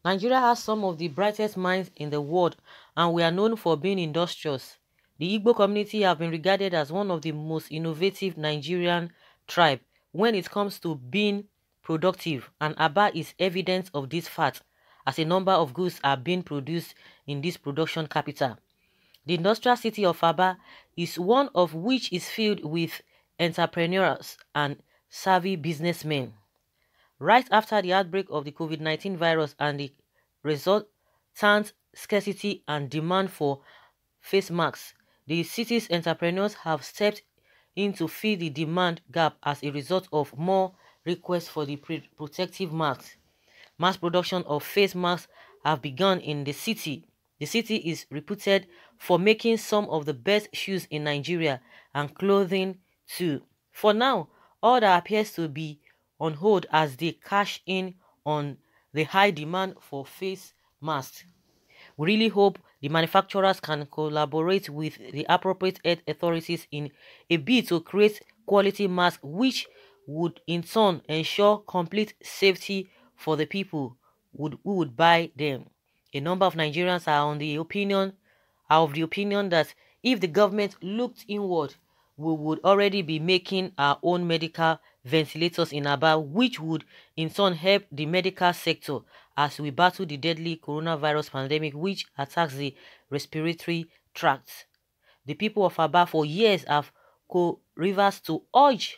Nigeria has some of the brightest minds in the world, and we are known for being industrious. The Igbo community have been regarded as one of the most innovative Nigerian tribe when it comes to being productive, and Aba is evidence of this fact, as a number of goods are being produced in this production capital. The industrial city of Aba is one of which is filled with entrepreneurs and savvy businessmen. Right after the outbreak of the COVID-19 virus and the resultant scarcity and demand for face masks, the city's entrepreneurs have stepped in to fill the demand gap as a result of more requests for the protective masks. Mass production of face masks have begun in the city. The city is reputed for making some of the best shoes in Nigeria and clothing too. For now, all that appears to be on hold as they cash in on the high demand for face masks. We really hope the manufacturers can collaborate with the appropriate health authorities in a bid to create quality masks which would in turn ensure complete safety for the people who would buy them. A number of Nigerians are of the opinion that if the government looked inward, we would already be making our own medical ventilators in Aba, which would in turn help the medical sector as we battle the deadly coronavirus pandemic which attacks the respiratory tract. The people of Aba for years have co-rivers to urge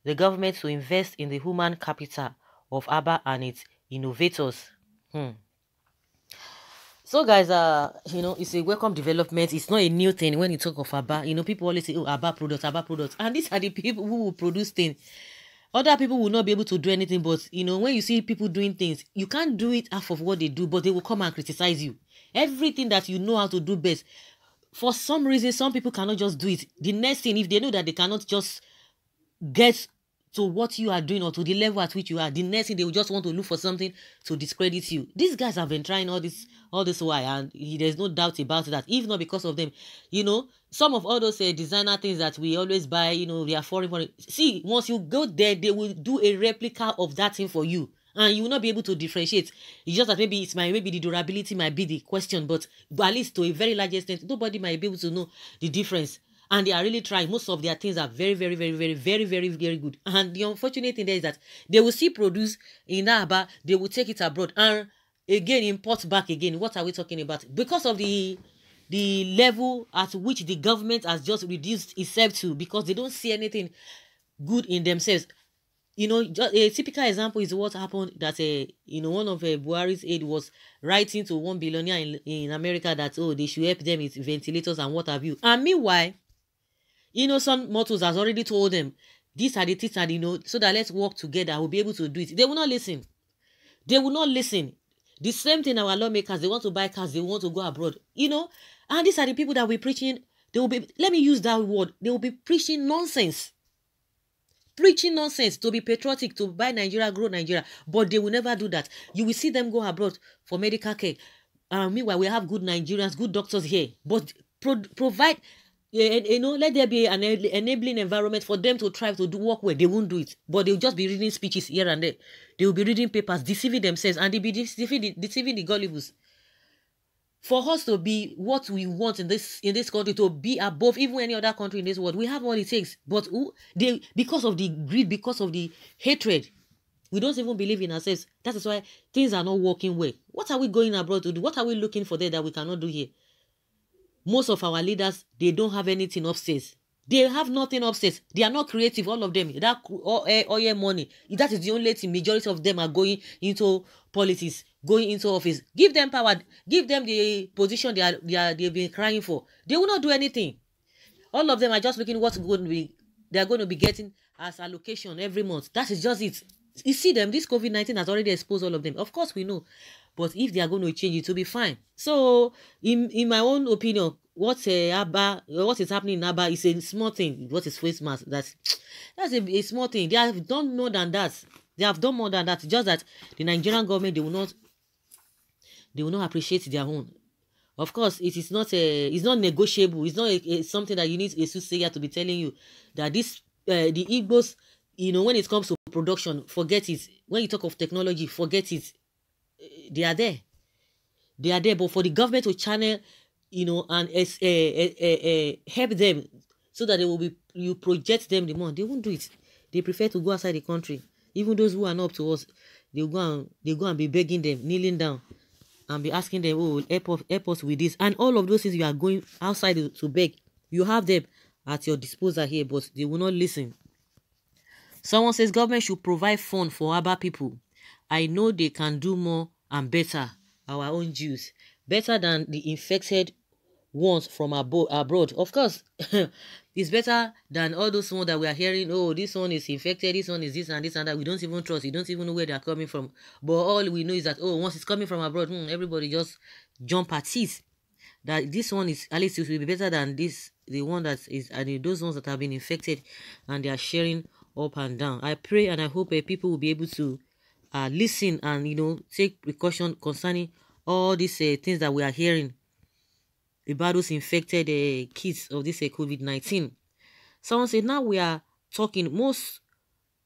the government to invest in the human capital of Aba and its innovators. So guys, it's a welcome development. It's not a new thing when you talk of Aba. People always say, oh, Aba products. And these are the people who will produce things. Other people will not be able to do anything, but, when you see people doing things, you can't do it half of what they do, but they will come and criticize you. Everything that you know how to do best. For some reason, some people cannot just do it. The next thing, if they know that they cannot just get to what you are doing or to the level at which you are, the next thing they will just want to look for something to discredit you. These guys have been trying all this while, and there's no doubt about that. If not because of them, some of all those designer things that we always buy, they are foreign. See, once you go there, they will do a replica of that thing for you, and you will not be able to differentiate. It's just that maybe the durability might be the question, but at least to a very large extent, nobody might be able to know the difference. And they are really trying. Most of their things are very, very, very, very, very, very, very good. And the unfortunate thing there is that they will still produce in Aba, they will take it abroad and again import back again. What are we talking about? Because of the level at which the government has just reduced itself to, because they don't see anything good in themselves. Just a typical example is what happened that one of Buhari's aide was writing to one billionaire in America that they should help them with ventilators and what have you. And meanwhile, some motors has already told them, these are the things, and so that let's work together, we'll be able to do it. They will not listen. They will not listen. The same thing our lawmakers, they want to buy cars, they want to go abroad, and these are the people that we're preaching. They will be, let me use that word, they will be preaching nonsense. Preaching nonsense to be patriotic, to buy Nigeria, grow Nigeria, but they will never do that. You will see them go abroad for medical care. Meanwhile, we have good Nigerians, good doctors here, but provide, let there be an enabling environment for them to try to do work where they won't do it, but they'll just be reading speeches here and there. They will be reading papers, deceiving themselves, and they'll be deceiving the gullibles. For us to be what we want in this country, to be above even any other country in this world, we have what it takes. But because of the greed, because of the hatred, we don't even believe in ourselves. That is why things are not working well. What are we going abroad to do? What are we looking for there that we cannot do here? Most of our leaders, they don't have anything upstairs. They have nothing upstairs. They are not creative, all of them. That oil money, that is the only thing. Majority of them are going into politics, going into office. Give them power. Give them the position they've been crying for. They will not do anything. All of them are just looking what they are going to be getting as allocation every month. That is just it. You see them, this COVID-19 has already exposed all of them. Of course, we know. But if they are going to change, it will be fine. So, in my own opinion, what is happening in Aba is a small thing. What is face mask? That's a small thing. They have done more than that. Just that the Nigerian government, they will not appreciate their own. Of course, it's not negotiable. It's not something that you need a soothsayer to be telling you that this the Igbos, when it comes to production, forget it. When you talk of technology, forget it. they are there. They are there, but for the government to channel, and help them so that they will be, you project them the money, they won't do it. They prefer to go outside the country. Even those who are not up to us, they go and be begging them, kneeling down, and be asking them, oh, help us with this. And all of those things you are going outside to beg, you have them at your disposal here, but they will not listen. Someone says government should provide fund for Aba people. I know they can do more and better. Our own Jews. Better than the infected ones from abroad. Of course, it's better than all those ones that we are hearing. Oh, this one is infected. This one is this and this and that. We don't even trust. We don't even know where they are coming from. But all we know is that, oh, once it's coming from abroad, everybody just jump at it. That this one is, at least it will be better than this, the one that is, and those ones that have been infected and they are sharing up and down. I pray and I hope people will be able to listen and take precaution concerning all these things that we are hearing about those infected kids of this COVID-19. Someone said now we are talking most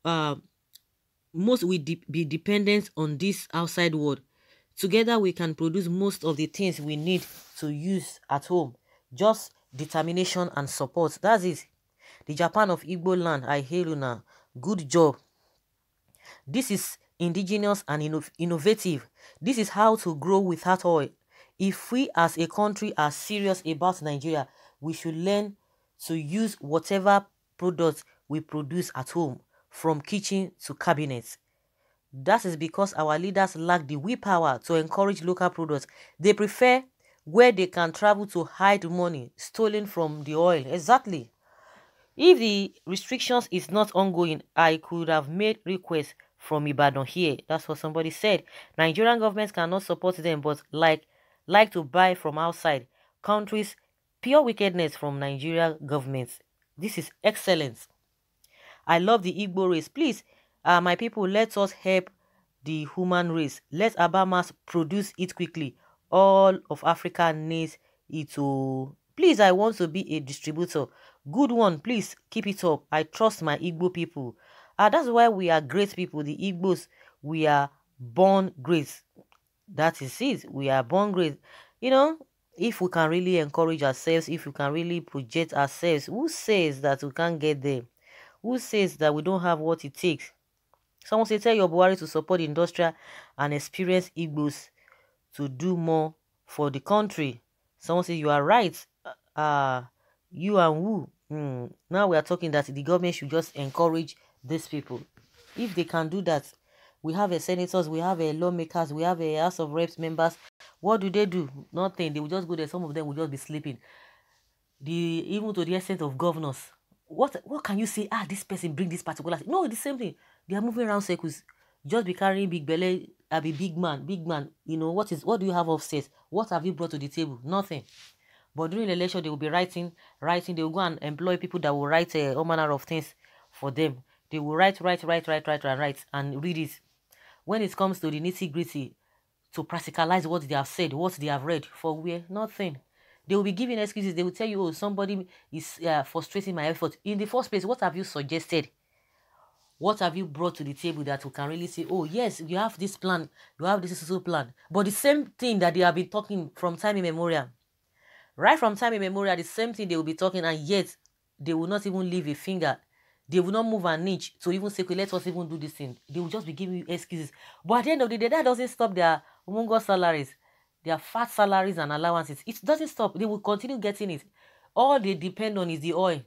will be dependent on this outside world. Together we can produce most of the things we need to use at home. Just determination and support. That's it. The Japan of Igbo land, I hail you now. Good job. This is indigenous and innovative. This is how to grow without oil. If we as a country are serious about Nigeria, we should learn to use whatever products we produce at home, from kitchen to cabinets. That is because our leaders lack the willpower to encourage local products. They prefer where they can travel to hide money stolen from the oil. Exactly. If the restrictions is not ongoing, I could have made requests from Ibadan here. That's what somebody said. Nigerian governments cannot support them, but like to buy from outside countries. Pure wickedness from Nigeria governments. This is excellent. I love the Igbo race. Please, my people, let us help the human race. Let Abamas produce it quickly. All of Africa needs it to. Please, I want to be a distributor. Good one. Please keep it up. I trust my Igbo people. That's why we are great people. The Igbos, we are born great. That is it. We are born great. If we can really encourage ourselves, if we can really project ourselves, who says that we can't get there? Who says that we don't have what it takes? Someone say, tell your Buhari to support industrial and experienced Igbos to do more for the country. Someone say, you are right. You and who? Now we are talking that the government should just encourage these people. If they can do that, we have senators, we have lawmakers, we have House of Reps members. What do? Nothing. They will just go there. Some of them will just be sleeping. Even to the extent of governors. What can you say? This person bring this particular thing. No, the same thing. They are moving around circles. Just be carrying big belly. I be big man. What do you have offset? What have you brought to the table? Nothing. But during the election, they will be writing. They will go and employ people that will write all manner of things for them. They will write, and read it. When it comes to the nitty-gritty, to practicalize what they have said, what they have read, for where? Nothing. They will be giving excuses. They will tell you, oh, somebody is frustrating my effort. In the first place, what have you suggested? What have you brought to the table that we can really say, oh, yes, you have this plan, you have this social plan. But the same thing that they have been talking from time immemorial. Right from time immemorial, the same thing they will be talking, and yet they will not even leave a finger. They will not move an inch to even say, okay, let us even do this thing. They will just be giving you excuses. But at the end of the day, that doesn't stop their humongous salaries, their fat salaries and allowances. It doesn't stop. They will continue getting it. All they depend on is the oil.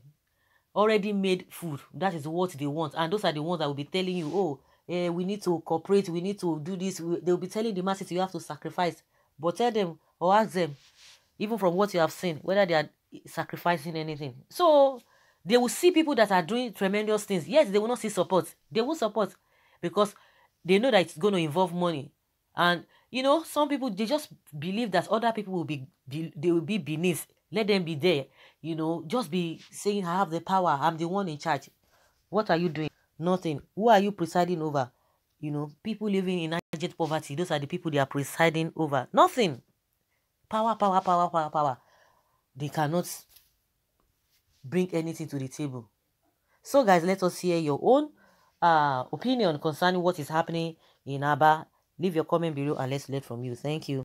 Already made food. That is what they want. And those are the ones that will be telling you, oh, we need to cooperate. We need to do this. They will be telling the masses you have to sacrifice. But tell them or ask them, even from what you have seen, whether they are sacrificing anything. So they will see people that are doing tremendous things. Yes, they will not see support. They will support because they know that it's going to involve money. And, some people, they just believe that other people will be beneath. Let them be there. Just be saying, I have the power. I'm the one in charge. What are you doing? Nothing. Who are you presiding over? People living in abject poverty. Those are the people they are presiding over. Nothing. Power. They cannot bring anything to the table. So, guys, let us hear your own opinion concerning what is happening in Aba. Leave your comment below and let's learn from you. Thank you.